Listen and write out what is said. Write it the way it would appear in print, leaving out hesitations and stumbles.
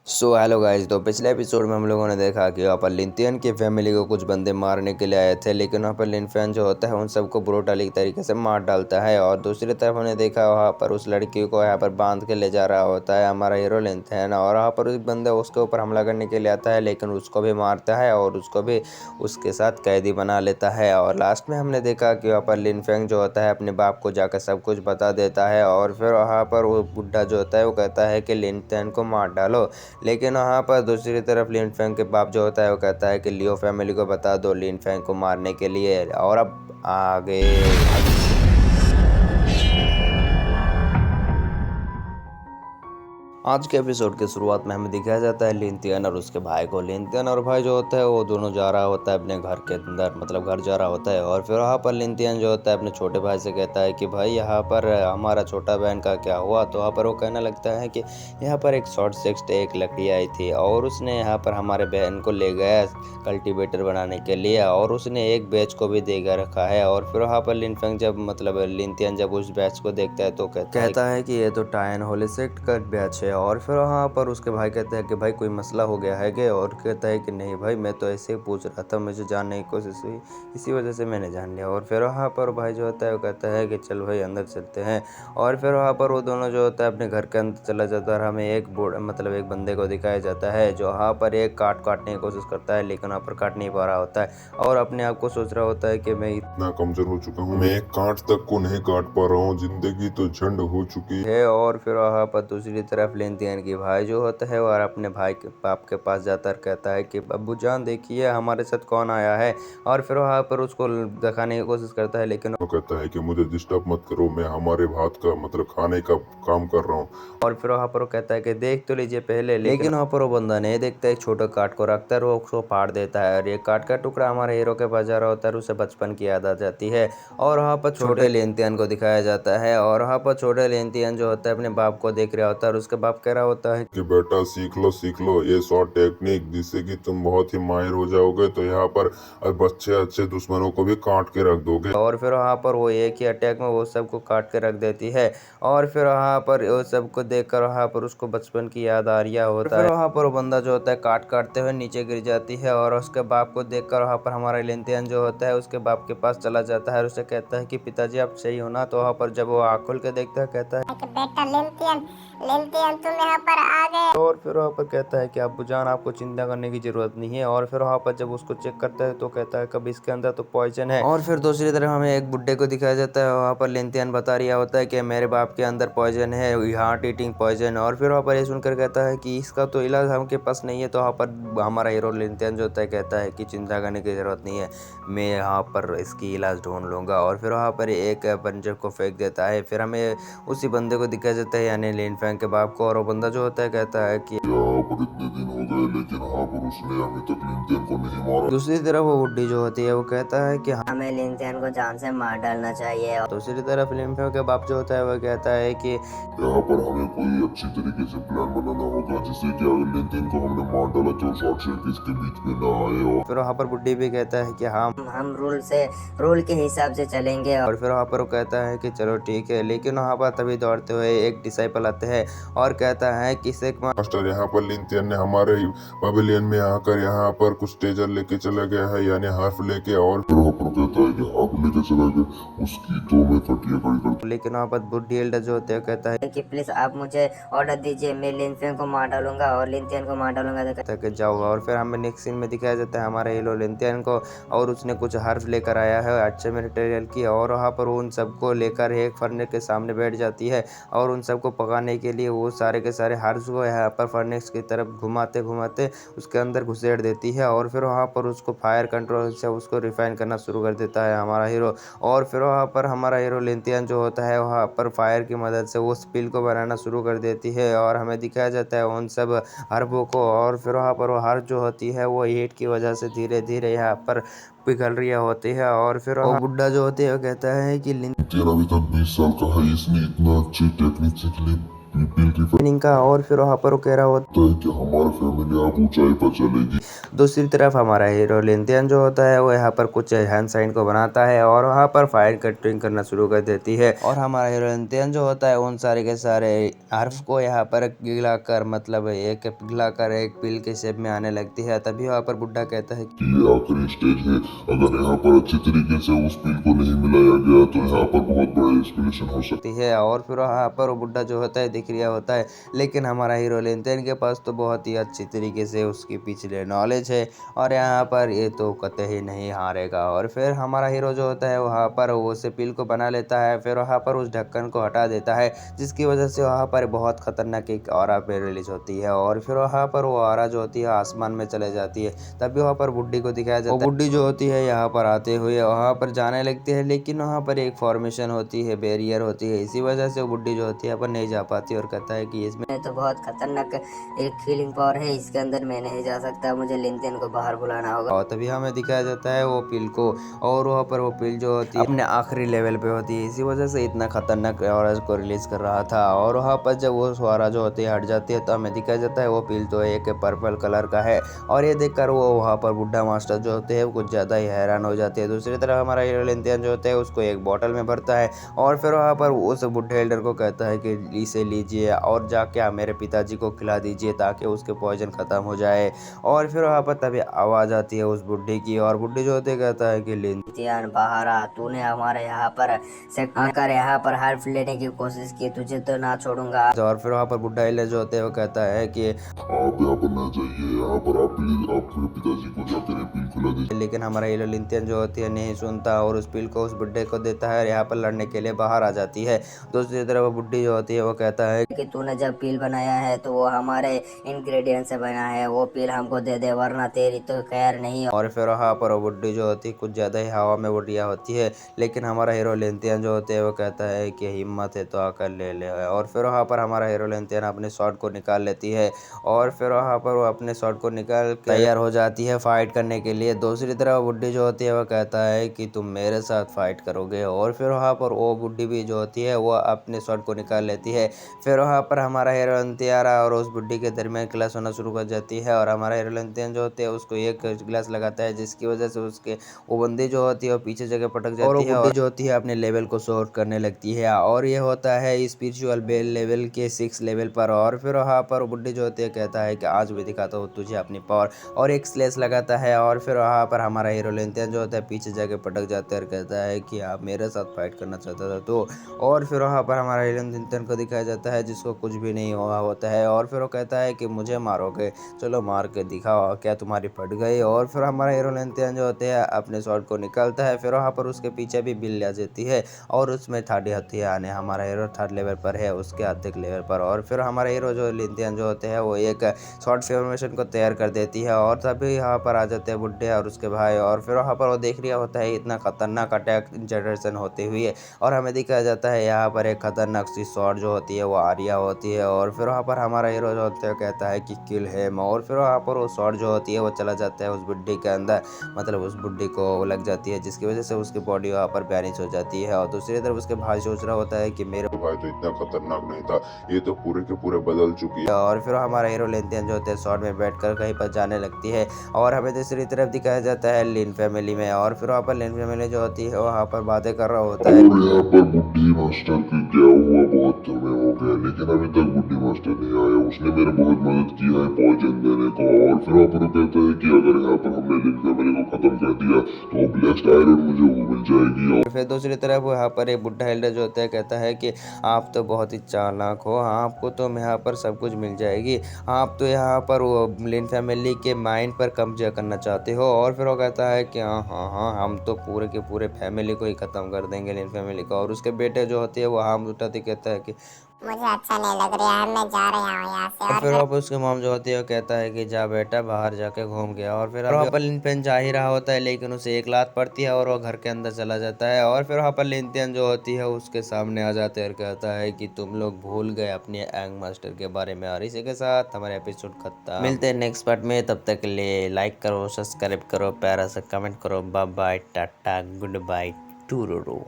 Hello guys. तो पिछले episode में हम लोगों ने देखा कि वहाँ पर लिंथियन की फैमिली को कुछ बंदे मारने के लिए आए थे, लेकिन वहाँ पर लिनफेन जो होता है उन सबको ब्रूटली तरीके से मार डालता है। और दूसरी तरफ हमने देखा वहाँ पर उस लड़की को यहाँ पर बांध के ले जा रहा होता है हमारा हीरो लिंथियन, और वहाँ पर उस बंदा उसके ऊपर हमला करने के लिए आता है, लेकिन उसको भी मारता है और उसको भी उसके साथ कैदी बना लेता है। और लास्ट में हमने देखा कि वहाँ पर लिनफेंग जो होता है अपने बाप को जाकर सब कुछ बता देता है, और फिर वहाँ पर वो बुढ़ा जो होता है वो कहता है कि लिनफेंग को मार डालो। लेकिन वहाँ पर दूसरी तरफ लिन फैंग के बाप जो होता है वो कहता है कि लियो फैमिली को बता दो लिन फैंग को मारने के लिए। और अब आगे आज के एपिसोड की शुरुआत में हमें दिखाया जाता है लिंथियन और उसके भाई को। लिंथियन और भाई जो होता है वो दोनों जा रहा होता है अपने घर के अंदर, मतलब घर जा रहा होता है। और फिर वहाँ पर लिंथियन जो होता है अपने छोटे भाई से कहता है कि भाई यहाँ पर हमारा छोटा बहन का क्या हुआ। तो वहाँ पर वो कहने लगता है कि यहाँ पर एक शॉर्ट सेक्स एक लकड़ी आई थी और उसने यहाँ पर हमारे बहन को ले गया कल्टीवेटर बनाने के लिए, और उसने एक बैच को भी देकर रखा है। और फिर वहाँ पर लिनफेंग जब मतलब लिंथियन जब उस बैच को देखता है तो कहता है कि ये तो टायन होलिसेक्ट का बैच है। और फिर वहाँ पर उसके भाई कहते हैं कि भाई कोई मसला हो गया है क्या। और कहता है कि नहीं भाई, मैं तो ऐसे ही पूछ रहा था, मुझे जानने की कोशिश हुई, इसी वजह से मैंने जान लिया। और फिर वहाँ पर भाई जो होता है वो कहता है कि चल भाई अंदर चलते हैं। और फिर वहाँ पर वो दोनों जो होता है अपने घर के अंदर चला जाता है, और हमें एक मतलब एक बंदे को दिखाया जाता है जो वहाँ पर एक काटने की कोशिश करता है, लेकिन वहाँ पर काट नहीं पा रहा होता है और अपने आप को सोच रहा होता है कि मैं इतना कमजोर हो चुका हूँ, मैं एक कांट तक को नहीं काट पा रहा हूँ, जिंदगी तो झंड हो चुकी है। और फिर वहाँ पर दूसरी तरफ लिंथियन की भाई जो होता है और अपने भाई के बाप के पास जाता कहता है कि अब्बू जान देखिए हमारे साथ कौन आया है। और फिर वहाँ पर उसको दिखाने की कोशिश करता है, लेकिन वो कहता है कि मुझे डिस्टर्ब मत करो, मैं हमारे भात का मतलब खाने का काम कर रहा हूँ। और फिर वहाँ पर वो कहता है कि देख तो लीजिए पहले, लेकिन वहाँ पर वो बंदा नहीं देखता, एक छोटा काट को रखता है और वो उसको फाड़ देता है। और ये काट का टुकड़ा हमारे हीरो के पास जा रहा होता है, उसे बचपन की याद आ जाती है। और वहाँ पर छोटे लिंथियन को दिखाया जाता है, और वहाँ पर छोटे लिंथियन जो होता है अपने बाप को देख रहा होता है, और उसके बाप कह रहा होता है कि बेटा सीख लो ये शॉर्ट टेक्निक, जिससे कि तुम बहुत ही माहिर हो जाओगे, तो यहाँ पर अब अच्छे दुश्मनों को भी काट के रख दोगे। और फिर वहाँ पर वो एक ही अटैक में वो सबको काट के रख देती है। और फिर वहाँ पर वो सबको देखकर वहाँ पर उसको बचपन की याद आ रही होता है। वहाँ पर वो बंदा जो होता है काटते हुए नीचे गिर जाती है, और उसके बाप को देखकर वहाँ पर हमारा लिंथियन जो होता है उसके बाप के पास चला जाता है और उसे कहता है कि पिताजी आप सही हो ना। तो वहाँ पर जब वो आँख खोल के देखता है कहता है बेटा लिंथियन तुम यहाँ पर आ गए। और फिर वहाँ पर कहता है कि अब्बू जान आपको चिंता करने की जरूरत नहीं है। और फिर वहाँ पर जब उसको चेक करता है तो कहता है कभी इसके अंदर तो पॉइजन है। और फिर दूसरी तरफ हमें एक बुड्ढे को दिखाया जाता है, वहाँ पर लिंथियन बता रहा होता है कि मेरे बाप के अंदर पॉइजन है, हार्ट ईटिंग पॉइजन। और फिर वहाँ पर ये सुनकर कहता है कि इसका तो इलाज हमके पास नहीं है। तो वहाँ पर हमारा हीरो लिंथियन जो होता है कहता है कि चिंता करने की जरूरत नहीं है, मैं यहाँ पर इसकी इलाज ढूंढ लूंगा। और फिर वहाँ पर एक बंजर को फेंक देता है। फिर हमें उसी बंदे को दिखाया जाता है यानी लिनफेंग के बाप को, और वो बंदा जो होता है कहता है कि यहाँ पर इतने दिन हो गए, लेकिन यहाँ पर उसने अभी तक लिंथियन को नहीं मारा। दूसरी तरफ वो बुड्ढी जो होती है वो कहता है कि हमें लिंथियन को जान से मार डालना चाहिए। दूसरी तरफ लिनफेंग के बाप जो होता है वो कहता है कि यहाँ पर हमें कोई अच्छी तरीके से प्लान बनाना होगा, जिससे कि अगर लिंथियन को हमने मार डाला तो शॉर्ट सर्किट इसके बीच में ना आए। और फिर वहाँ पर बुड्ढी भी कहता है कि हाँ हम रूल के हिसाब से चलेंगे। और फिर वहाँ पर वो कहता है कि चलो ठीक है। लेकिन वहाँ पर तभी दौड़ते हुए एक डिसाइपल आते हैं और कहता है कि मास्टर यहाँ पर लिंथियन ने हमारे पवेलियन में आकर यहाँ पर कुछ टेजर लेके चला गया है, यानी हार्फ लेके। और फिर वहाँ पर कहता है कि हार्फ लेके चला गया, उसकी तो मैं कटिया खड़ी कर। लेकिन वहाँ पर बुड्ढी एल्डर जो होते हैं कहता है कि प्लीज आप मुझे ऑर्डर दीजिए, मैं लिंथियन को मार डालूंगा और लिंथियन को मार डालूंगा। तो कहता है कि जाओ। और फिर हमें नेक्स्ट सीन में दिखाया जाता है हमारा हीरो लिंथियन को, और उसने कुछ हर्फ लेकर आया है अच्छे मटेरियल की। और वहाँ पर उन सबको लेकर एक फर्नेस के सामने बैठ जाती है, और उन सबको पकाने के लिए वो सारे के सारे हर्फ को यहाँ पर फर्नेस की तरफ घुमाते घुमाते उसके अंदर घुसेड़ देती है। और फिर वहाँ पर उसको फायर कंट्रोल से उसको रिफाइन करना शुरू कर देता है हमारा हीरो। और फिर वहाँ पर हमारा हीरो लिंथियन जो होता है वहाँ पर फायर की मदद से वो स्पिल को बनाना शुरू कर देती है, और हमें दिखाया जाता है उन सब हर्फों को। और फिर वहाँ पर वो हर्फ जो होती है वो हीट की वजह से धीरे धीरे यहाँ पर पिघल रही होती है। और फिर वो बुड्ढा जो होती है वो कहता है कि लिंथियन अभी तक 20 साल का है, इसने इतना अच्छी टेक्निक सीख ली का। और फिर वहाँ पर वो कह रहा होता है कि हमारी फैमिली अब ऊंचाई पर चलेगी। दूसरी तरफ हमारा हीरो लिंथियन जो होता है वो यहाँ पर कुछ हैंड साइन को बनाता है और वहाँ पर फायर कटिंग करना शुरू कर देती है और हमारा हीरो लिंथियन जो होता है उन सारे के सारे हर्फ को यहाँ पर गिलाकर मतलब एक पिघलाकर एक पिल के शेप में आने लगती है। तभी वहाँ पर बुड्ढा कहता है कि ये आखिरी स्टेज है। अगर यहाँ पर अच्छी तरीके से उस पिल को नहीं मिलाया गया तो यहाँ पर बहुत बड़ा इंस्पिरेशन हो सकता है और फिर वहाँ पर वो बुड्ढा जो होता है दिख रहा होता है, लेकिन हमारा हीरो लिंथियन के पास तो बहुत ही अच्छी तरीके से उसकी पिछले नॉलेज है और यहाँ पर ये तो कतई नहीं हारेगा। और फिर हमारा हीरो जो होता है वहाँ पर वो उस पिल को बना लेता है, फिर वहाँ पर उस ढक्कन को हटा देता है जिसकी वजह से वहाँ पर बहुत खतरनाक एक ऑरा पे रिलीज होती है और फिर वहाँ पर वो ऑरा जो होती है आसमान में चले जाती है। तभी वहाँ पर बुड्ढी को दिखाया जाता है, वो बुड्ढी जो होती है यहाँ पर आते हुए वहाँ पर जाने लगती है, लेकिन वहाँ पर एक फॉर्मेशन होती है, बैरियर होती है, इसी वजह से वो बुड्ढी जो होती है पर नहीं जा पाती और कहता है कि इसमें तो बहुत खतरनाक एक फीलिंग पावर है, इसके अंदर मैं नहीं जा सकता, मुझे लिंथियन को बाहर बुलाना होगा। और तभी हमें दिखाया जाता है वो पिल को और वहाँ पर वो पिल जो होती है अपने आखिरी लेवल पे होती है, इसी वजह से इतना खतरनाक ऑरा को रिलीज कर रहा था। और वहाँ पर जब वो ऑरा जो होती है हट जाती है तो हमें दिखाया जाता है वो पिल तो एक पर्पल कलर का है और ये देखकर वो वहाँ पर बुड्ढा मास्टर जो होते हैं वो कुछ ज़्यादा ही हैरान हो जाते हैं। दूसरी तरफ हमारा हीरो लिंथियन जो होता है उसको एक बॉटल में भरता है और फिर वहाँ पर उस बुड्ढे एल्डर को कहता है कि इसे लीजिए और जाके आप मेरे पिताजी को खिला दीजिए ताकि उसके पॉइजन ख़त्म हो जाए। और फिर वहाँ पर तभी आवाज़ आती है उस बुड्ढे की और बुड्ढे जो होते कहता है कि लिंथियन बाहर आ, तूने हमारे यहाँ पर आकर यहाँ पर हेल्प लेने की कोशिश की, तुझे तो ना छोड़ूंगा। और फिर वहाँ पर बुड्ढा एल्डर जो होते हैं वो कहता है कि आप यहाँ पर ना जाइए, यहाँ पर आप प्लीज आपके पिताजी को जाकर ये पिल खिला दीजिए। लेकिन हमारा हीरो लिंथियन जो होती है नहीं सुनता और उस पिल को उस बुड्ढे को देता है और यहाँ पर लड़ने के लिए बाहर आ जाती है। दूसरी तरफ वो बुड्ढी जो होती है वो कहता है कि तूने जब पिल बनाया है तो वो हमारे इंग्रेडिएंट से बना है, वो पिल हमको दे दे वरना तेरी तो खैर नहीं। और फिर वहाँ पर वो बुड्ढी जो होती है कुछ ज़्यादा ही हवा में उड़ रहा होती है, लेकिन हमारा हीरो लिंथियन जो होते हैं वो कहता है कि हिम्मत है तो आकर ले ले। और फिर वहाँ पर हमारा हीरो लिंथियन अपने शॉट को निकाल लेती है और फिर वहाँ पर वो अपने शॉट को निकाल के तैयार हो जाती है फाइट करने के लिए। दूसरी तरफ बुड्ढी जो होती है वो कहता है कि तुम मेरे साथ फाइट करोगे और फिर वहाँ पर वो बुड्ढी भी जो होती है वो अपने शॉट को निकाल लेती है। फिर वहाँ पर हमारा हीरो लिंथियन और उस बुड्ढी के दरमियान क्लास होना शुरू कर जाती है और हमारा हीरो लिंथियन जो होते हैं उसको एक गिलास लगाता है जिसकी वजह से उसके वो बंदी जो होती है वो पीछे जगह पटक जाती है और बुड्ढी जो होती है अपने लेवल को शॉर्ट करने लगती है और ये होता है स्पिरिचुअल बेल लेवल के 6 लेवल पर। और फिर वहाँ पर बुड्ढी जो होती है कहता है कि आज भी दिखाता हूँ तुझे अपनी पावर और एक स्लेस लगाता है और फिर वहाँ पर हमारा हीरो लिंथियन जो होता है पीछे जाके पटक जाता है और कहता है कि आप मेरे साथ फाइट करना चाहता था तो। और फिर वहाँ पर हमारा हीरो लिंथियन को दिखाया जाता है जिसको कुछ भी नहीं हुआ होता है और फिर वो कहता है कि मुझे मारोगे, चलो मार के दिखाओ क्या तुम्हारी फट गई। और फिर हमारा हीरो लिंथियन जो होते हैं अपने शॉट को निकालता है, फिर वहाँ पर उसके पीछे भी बिल आ जाती है और उसमें थर्ड हथियार आने हमारा हीरो थर्ड लेवल पर है उसके अधिक लेवल पर। और फिर हमारा हीरो जो लिंथियन जो होते हैं वो एक शॉर्ट फॉर्मेशन को तैयार कर देती है और तभी यहाँ पर आ जाते हैं बुड्ढे और उसके भाई और फिर वहाँ पर वो देख रहा होता है इतना खतरनाक अटैक जनरेशन होते हुए और हमें दिखाया जाता है यहाँ पर एक खतरनाक सी शॉट जो होती है वो आर्या होती है और फिर वहाँ पर हमारा हीरो जो होता है कहता है कि किल हिम और फिर वहाँ पर वो शॉट जो होती है वो चला जाता है उस बुड्ढी के अंदर, मतलब उस बुड्ढी को लग जाती है जिसकी वजह से उसकी बॉडी वहाँ पर बैनिश हो जाती है। और दूसरी तरफ उसके भाई सोच रहा होता है कि मेरे भाई तो इतना खतरनाक नहीं था, ये तो पूरे के पूरे बदल चुकी है। और फिर हमारा हीरो लिंथियन जो होते हैं शॉर्ट में बैठकर कहीं पर जाने लगती है और हमें दूसरी तरफ दिखाया जाता है लिन फैमिली में और फिर वहाँ पर लिन फैमिली जो होती है वहाँ पर बातें कर रहा होता है और यहाँ पर बुड्ढी मास्टर की क्या हुआ, बहुत समय हो गया लेकिन अभी तक बुड्ढी मास्टर नहीं आया। उसने मेरे बहुत मदद की है पॉइजन देने को और फिर वहाँ पर वो कहता है कि अगर यहाँ पर हमने लिन फैमिली को खत्म कर दिया तो ब्लेस्ड आयरन मुझे वो मिल जाएगी। और फिर दूसरी तरफ यहाँ पर एक बुड्ढा एल्डर जो होता है कहता है कि आप तो बहुत ही चालाक हो, आपको तो यहाँ पर सब कुछ मिल जाएगी, आप तो यहाँ पर वो लिन फैमिली के माइंड पर कब्जा करना चाहते हो। और फिर वो कहता है कि हाँ हाँ हाँ हम तो पूरे के पूरे फैमिली को ही ख़त्म कर देंगे लिन फैमिली को। और उसके बेटे जो होते हैं वो हाथ उठाते कहता है कि मुझे अच्छा नहीं लग रहा है, मैं जा रहा हूँ यहाँ से। और फिर वहाँ पर उसके मॉम जो होती है वो कहता है कि जा बेटा बाहर जाके घूम गया। और फिर वहाँ पर लिनफेन जा ही रहा होता है लेकिन उसे एक लात पड़ती है और वो घर के अंदर चला जाता है। और फिर वहाँ पर लिनथियन जो होती है उसके सामने आ जाते हैं और कहता है कि तुम लोग भूल गए अपने एंग मास्टर के बारे में। और इसी के साथ हमारे एपिसोड खत्म, मिलते हैं नेक्स्ट पार्ट में, तब तक के लिए लाइक करो, सब्सक्राइब करो, प्यारा सा कमेंट करो। Bye bye, tata, good bye, true.